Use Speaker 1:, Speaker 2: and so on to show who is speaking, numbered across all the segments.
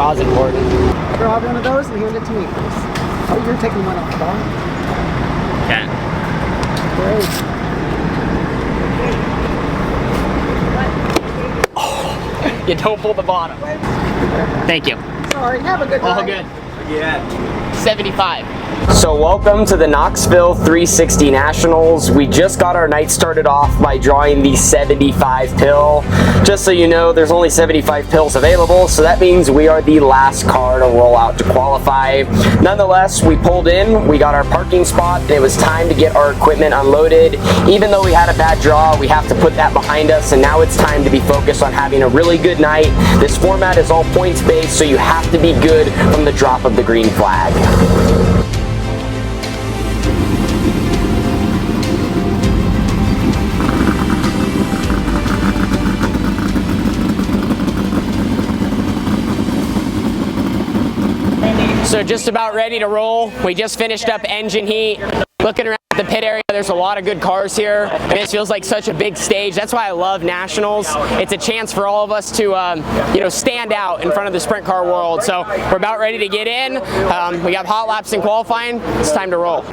Speaker 1: That was important.
Speaker 2: Grab one of those and hand it to me, please. Oh, you're taking one off the bottom?
Speaker 1: Okay.
Speaker 2: Great.
Speaker 1: Oh, you don't pull the bottom. Thank you.
Speaker 2: Sorry, have a good night.
Speaker 1: All good.
Speaker 3: Yeah.
Speaker 1: 75.
Speaker 4: So welcome to the Knoxville 360 Nationals. We just got our night started off by drawing the 75 pill. Just so you know, there's only 75 pills available, so that means we are the last car to roll out to qualify. Nonetheless, we pulled in, we got our parking spot, and it was time to get our equipment unloaded. Even though we had a bad draw, we have to put that behind us, and now it's time to be focused on having a really good night. This format is all points based, so you have to be good from the drop of the green flag.
Speaker 1: So just about ready to roll. We just finished up engine heat. Looking around the pit area, there's a lot of good cars here. And this feels like such a big stage. That's why I love Nationals. It's a chance for all of us to, stand out in front of the sprint car world. So we're about ready to get in. We got hot laps in qualifying. It's time to roll.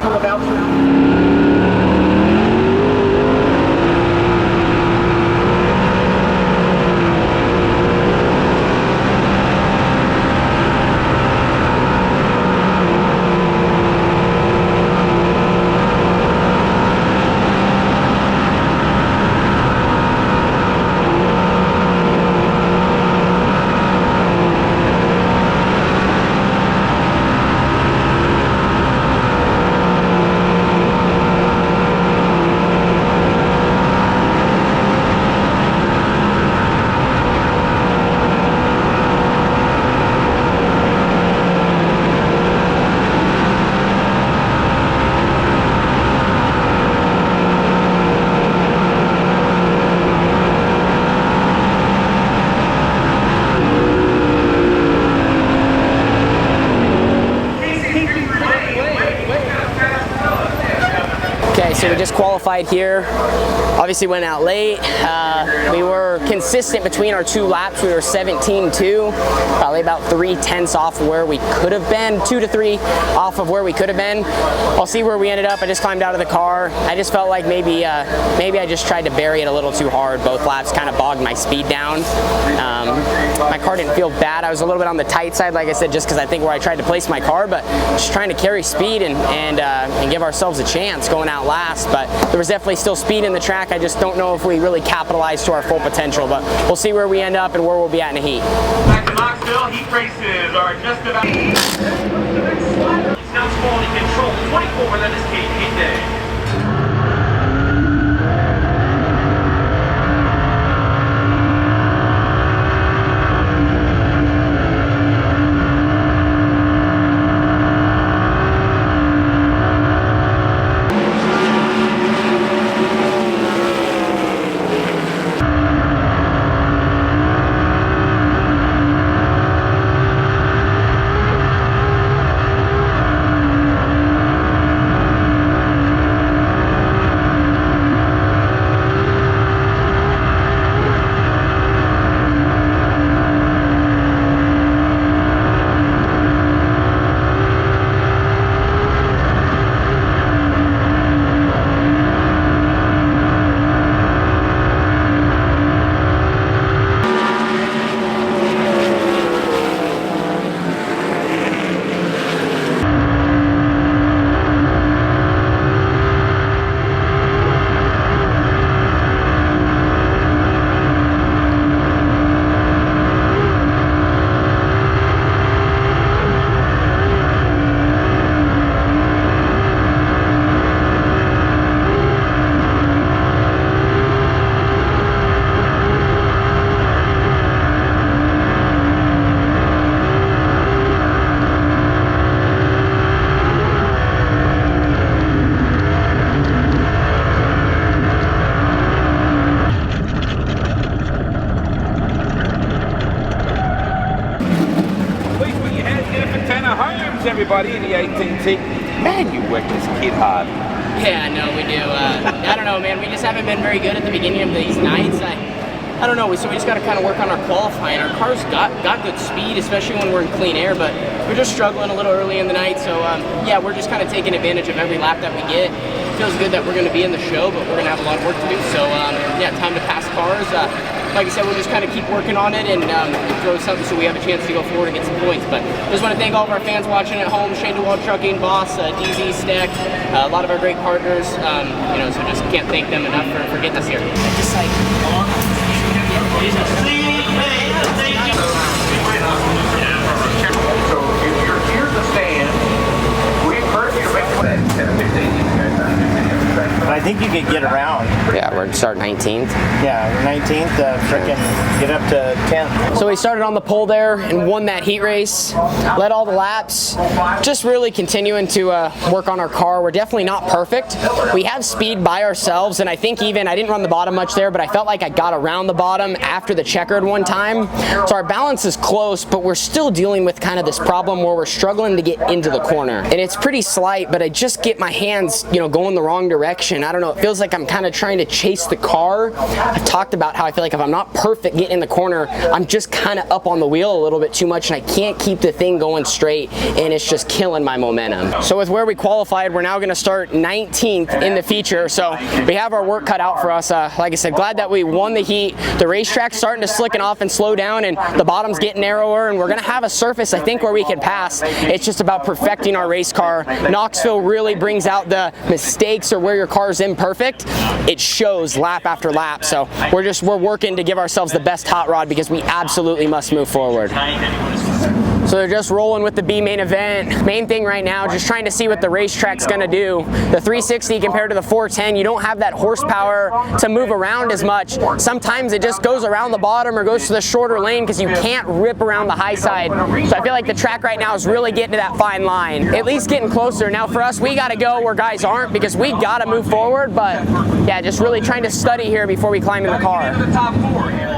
Speaker 1: So we just qualified here. Obviously went out late. We were consistent between our two laps. We were 17.2, probably about 3/10 off of where we could have been, 2 to 3 off of where we could have been. I'll see where we ended up. I just climbed out of the car. I just felt like maybe I just tried to bury it a little too hard. Both laps kind of bogged my speed down. My car didn't feel bad. I was a little bit on the tight side, like I said, just because I think where I tried to place my car, but just trying to carry speed and give ourselves a chance going out last. But there was definitely still speed in the track. I just don't know if we really capitalized to our full potential, but we'll see where we end up and where we'll be at in the heat.
Speaker 3: Back to Knoxville, heat races are just about. Now quality control, 24 relentless heat day. Tanner Holmes, everybody, in the 18T. Man, you work this kid hard.
Speaker 1: Yeah, no, we do. I don't know, man. We just haven't been very good at the beginning of these nights. I don't know, so we just got to kind of work on our qualifying. Our car's got good speed, especially when we're in clean air, but we're just struggling a little early in the night. So yeah, we're just kind of taking advantage of every lap that we get. It feels good that we're going to be in the show, but we're going to have a lot of work to do. So yeah, time to pass cars. Like I said, we'll just kind of keep working on it and throw something so we have a chance to go forward and get some points. But just want to thank all of our fans watching at home, Shane DeWalt Trucking, Boss, DZ, Steck, a lot of our great partners. You know, so just can't thank them enough for getting us here. Just like,
Speaker 3: So if you're here to stand, we encourage you to make that 10-15.
Speaker 5: I think you could get around.
Speaker 1: yeah, we're start 19th.
Speaker 5: Yeah, 19th, frickin' get up to 10th.
Speaker 1: So we started on the pole there and won that heat race, led all the laps, just really continuing to work on our car. We're definitely not perfect. We have speed by ourselves, and I think even, I didn't run the bottom much there, but I felt like I got around the bottom after the checkered one time. So our balance is close, but we're still dealing with kind of this problem where we're struggling to get into the corner. And it's pretty slight, but I just get my hands, you know, going the wrong direction. I don't know, it feels like I'm kind of trying to chase the car. I've talked about how I feel like if I'm not perfect getting in the corner, I'm just kind of up on the wheel a little bit too much and I can't keep the thing going straight, and it's just killing my momentum. So with where we qualified, we're now going to start 19th in the feature, so we have our work cut out for us. Like I said, glad that we won the heat. The racetrack's starting to slicken off and slow down, and the bottom's getting narrower, and we're going to have a surface, I think, where we can pass. It's just about perfecting our race car. Knoxville really brings out the mistakes or where your car's imperfect. It shows lap after lap, so we're working to give ourselves the best hot rod because we absolutely must move forward. So they're just rolling with the B main event. Main thing right now, just trying to see what the racetrack's gonna do. The 360 compared to the 410, you don't have that horsepower to move around as much. Sometimes it just goes around the bottom or goes to the shorter lane because you can't rip around the high side. So I feel like the track right now is really getting to that fine line, at least getting closer. Now for us, we gotta go where guys aren't because we gotta move forward, but yeah, just really trying to study here before we climb in the car.
Speaker 6: The top four here.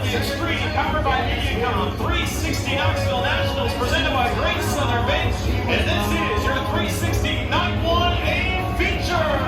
Speaker 6: Extreme, powered by Mediacom, 360 Knoxville Nationals, presented by Great Southern Bench, and this is your 360 Night 1A feature.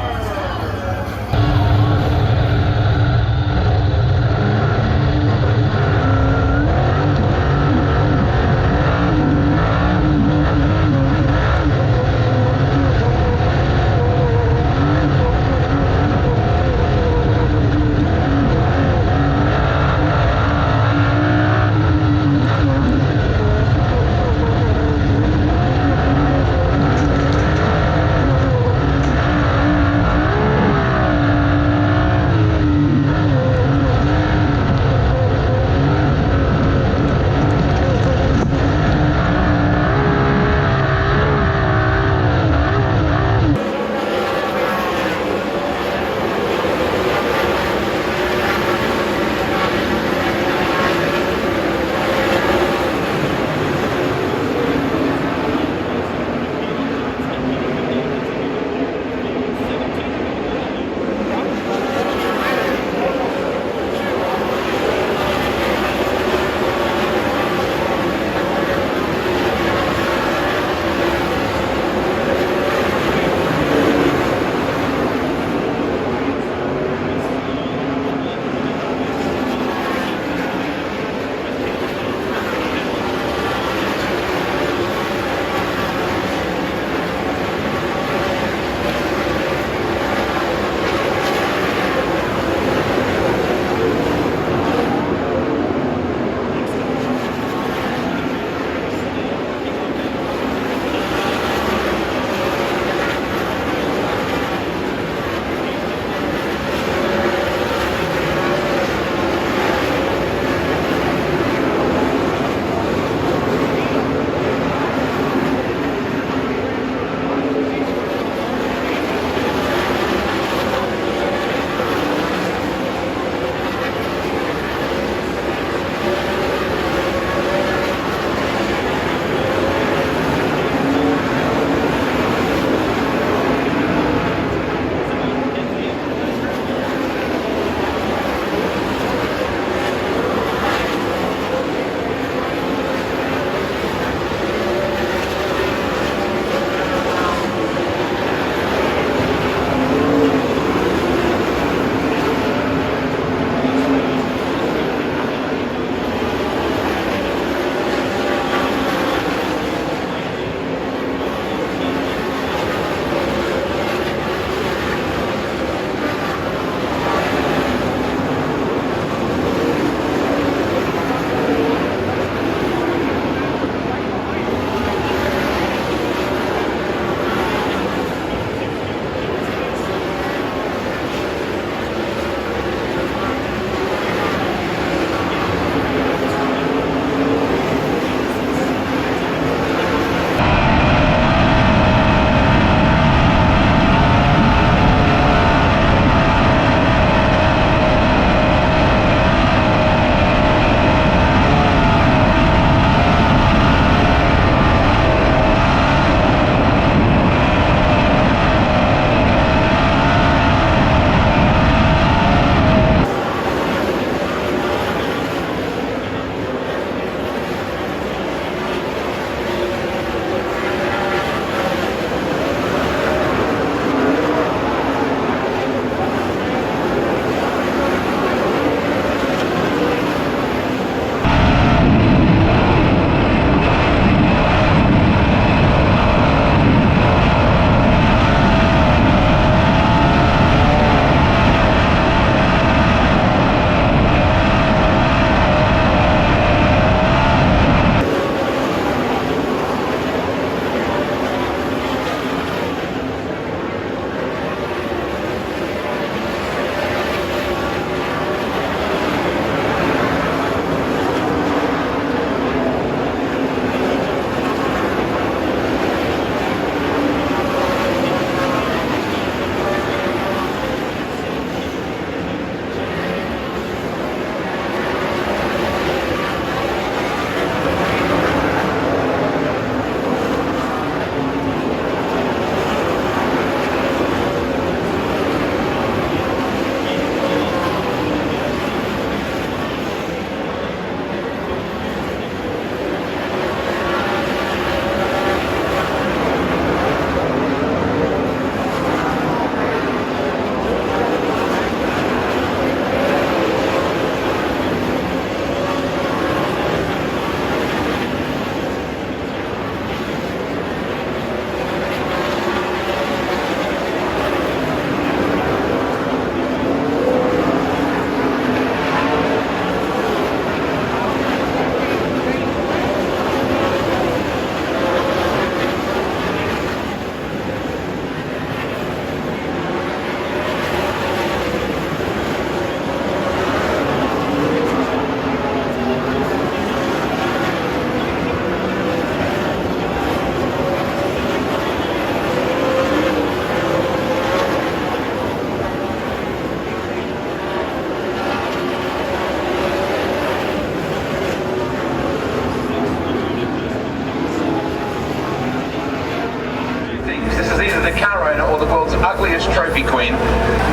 Speaker 3: ugliest trophy queen.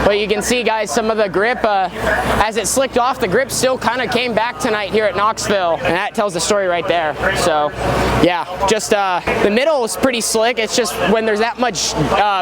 Speaker 1: But you can see, guys, some of the grip, as it slicked off, the grip still kind of came back tonight here at Knoxville, and that tells the story right there. So, yeah, just the middle is pretty slick. It's just when there's that much,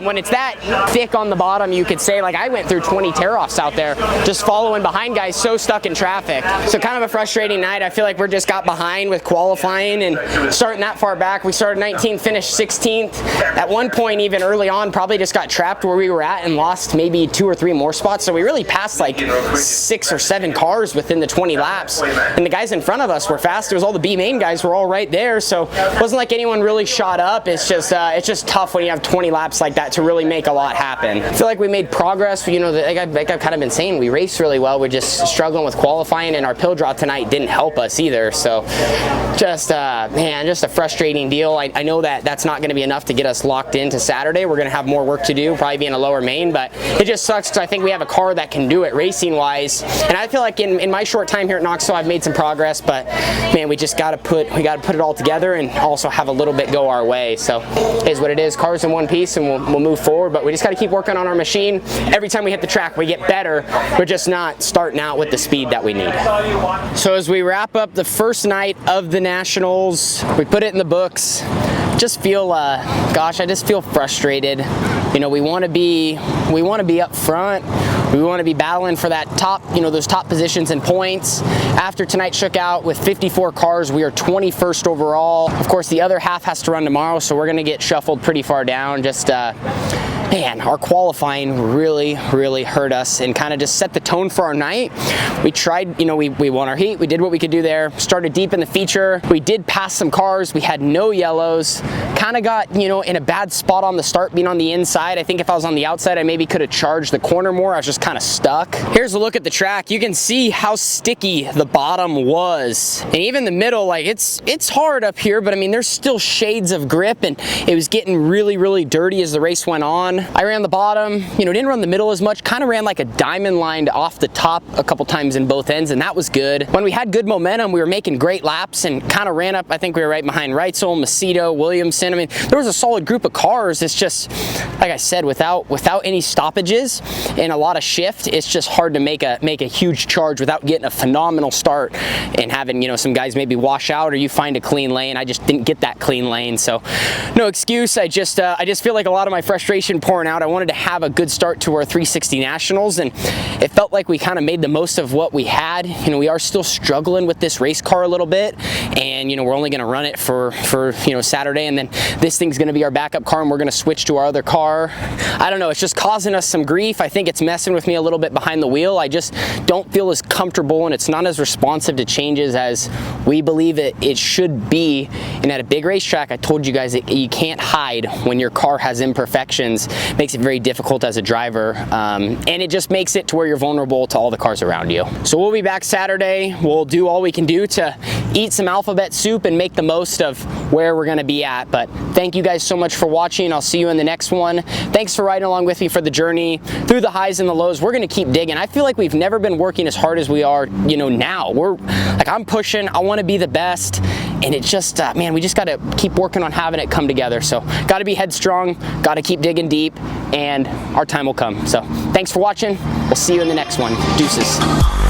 Speaker 1: when it's that thick on the bottom, you could say, like, I went through 20 tear-offs out there just following behind guys so stuck in traffic. So kind of a frustrating night. I feel like we just got behind with qualifying and starting that far back. We started 19th, finished 16th. At one point, even early on, probably just got trapped where we were at and lost maybe 2 or 3 more spots. So we really passed like 6 or 7 cars within the 20 laps. And the guys in front of us were fast. It was all the B main guys were all right there. So it wasn't like anyone really shot up. It's just tough when you have 20 laps like that to really make a lot happen. I feel like we made progress. You know, like I've kind of been saying, we raced really well. We're just struggling with qualifying, and our pill draw tonight didn't help us either. So just man, just a frustrating deal. I know that that's not going to be enough to get us locked into Saturday. We're going to have more work to do, probably be in a lower main, but it just sucks because I think we have a car that can do it racing wise. And I feel like in my short time here at Knoxville, I've made some progress, but man, we just got to put it all together and also have a little bit go our way. So it is what it is. Cars in one piece, and we'll move forward, but we just got to keep working on our machine. Every time we hit the track, we get better. We're just not starting out with the speed that we need. So as we wrap up the first night of the Nationals, we put it in the books. Just feel, gosh, I just feel frustrated. You know, we want to be up front. We want to be battling for that top, you know, those top positions and points. After tonight shook out with 54 cars, we are 21st overall. Of course, the other half has to run tomorrow, so we're going to get shuffled pretty far down. Just, man, our qualifying really hurt us and kind of just set the tone for our night. We tried, you know, we won our heat. We did what we could do there. Started deep in the feature. We did pass some cars. We had no yellows. Kind of got, you know, in a bad spot on the start, being on the inside. I think if I was on the outside, I maybe could have charged the corner more. I was just kind of stuck. Here's a look at the track. You can see how sticky the bottom was. And even the middle, like it's hard up here, but I mean, there's still shades of grip, and it was getting really dirty as the race went on. I ran the bottom, you know, didn't run the middle as much, kind of ran like a diamond line off the top a couple times in both ends, and that was good. When we had good momentum, we were making great laps and kind of ran up. I think we were right behind Reitzel, Macedo, Williamson. I mean, there was a solid group of cars. It's just, like I said, without any stoppages and a lot of shift, it's just hard to make a huge charge without getting a phenomenal start and having, you know, some guys maybe wash out or you find a clean lane. I just didn't get that clean lane, so no excuse. I just feel like a lot of my frustration pouring out. I wanted to have a good start to our 360 Nationals, and it felt like we kind of made the most of what we had. You know, we are still struggling with this race car a little bit, and you know, we're only going to run it for you know, Saturday, and then this thing's going to be our backup car, and we're going to switch to our other car. I don't know, it's just causing us some grief. I think it's messing with me a little bit behind the wheel. I just don't feel as comfortable, and it's not as responsive to changes as we believe it should be. And at a big racetrack, I told you guys that you can't hide when your car has imperfections. It makes it very difficult as a driver, and it just makes it to where you're vulnerable to all the cars around you. So we'll be back Saturday. We'll do all we can do to eat some alphabet soup and make the most of where we're going to be at. But thank you guys so much for watching. I'll see you in the next one. Thanks for riding along with me for the journey through the highs and the lows. We're going to keep digging. I feel like we've never been working as hard as we are, you know, now. We're like, I'm pushing. I want to be the best, and it just man, we just got to keep working on having it come together. So got to be headstrong, got to keep digging deep, and our time will come. So thanks for watching. We'll see you in the next one. Deuces.